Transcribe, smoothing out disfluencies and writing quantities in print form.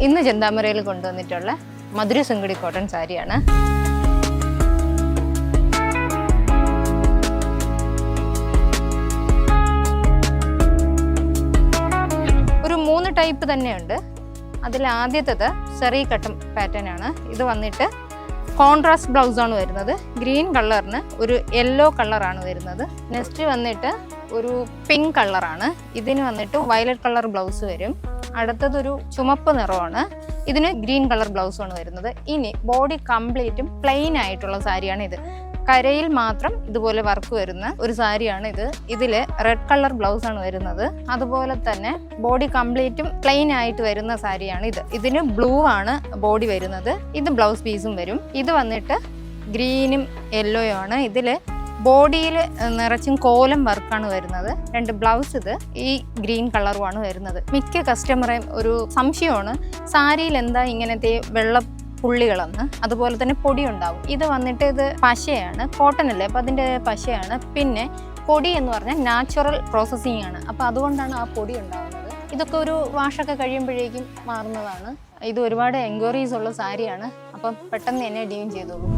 ഇന്ന് ചെന്താമരയിൽ കൊണ്ടുവന്നിട്ടുള്ള മധുര സുങ്കടി കോട്ടൺ സാരിയാണ്. ഒരു 3 ടൈപ്പ് തന്നെയുണ്ട്. അതിൽ ആദ്യത്തേത് സെറി കട്ടൺ പാറ്റേൺ ആണ്. ഇത് വന്നിട്ട് കോൺട്രാസ്റ്റ് ബ്ലൗസാണ് വരുന്നത്. ഗ്രീൻ കളറിന് ഒരു യെല്ലോ കളറാണ് വരുന്നത്. നെക്സ്റ്റ് വന്നിട്ട് ഒരു പിങ്ക് കളറാണ്. ഇതിന് വന്നിട്ട് വയലറ്റ് കളർ ബ്ലൗസ് വരും. അടുത്തതൊരു ചുമപ്പ് നിറമാണ്. ഇതിന് ഗ്രീൻ കളർ ബ്ലൗസാണ് വരുന്നത്. ഇനി ബോഡി കംപ്ലീറ്റും പ്ലെയിൻ ആയിട്ടുള്ള സാരിയാണ് ഇത്. കരയിൽ മാത്രം ഇതുപോലെ വർക്ക് വരുന്ന ഒരു സാരിയാണ് ഇത്. ഇതിൽ റെഡ് കളർ ബ്ലൗസ് ആണ് വരുന്നത്. അതുപോലെ തന്നെ ബോഡി കംപ്ലീറ്റും പ്ലെയിൻ ആയിട്ട് വരുന്ന സാരിയാണ് ഇത്. ഇതിന് ബ്ലൂ ആണ് ബോഡി വരുന്നത്. ഇത് ബ്ലൗസ് പീസും വരും. ഇത് വന്നിട്ട് ഗ്രീനും യെല്ലോയും ആണ്. ഇതിൽ ബോഡിയിൽ നിറച്ചും കോലം വർക്കാണ് വരുന്നത്. 2 ബ്ലൗസ് ഇത് ഈ ഗ്രീൻ കളറുമാണ് വരുന്നത്. മിക്ക കസ്റ്റമറേയും ഒരു സംശയമാണ്, സാരിയിൽ എന്താ ഇങ്ങനത്തെ വെള്ള പുള്ളികളെന്ന്. അതുപോലെ തന്നെ പൊടി ഉണ്ടാവും. ഇത് വന്നിട്ട് ഇത് പശയാണ്, കോട്ടൺ അല്ലേ, അപ്പം അതിൻ്റെ പശയാണ്. പിന്നെ പൊടി എന്ന് പറഞ്ഞാൽ നാച്ചുറൽ പ്രോസസ്സിങ് ആണ്. അപ്പോൾ അതുകൊണ്ടാണ് ആ പൊടി ഉണ്ടാകുന്നത്. ഇതൊക്കെ ഒരു വാഷൊക്കെ കഴിയുമ്പോഴേക്കും മാറുന്നതാണ്. ഇത് ഒരുപാട് എൻക്വയറീസ് ഉള്ള സാരിയാണ്. അപ്പം പെട്ടെന്ന് തന്നെ ഡീം ചെയ്തോളൂ.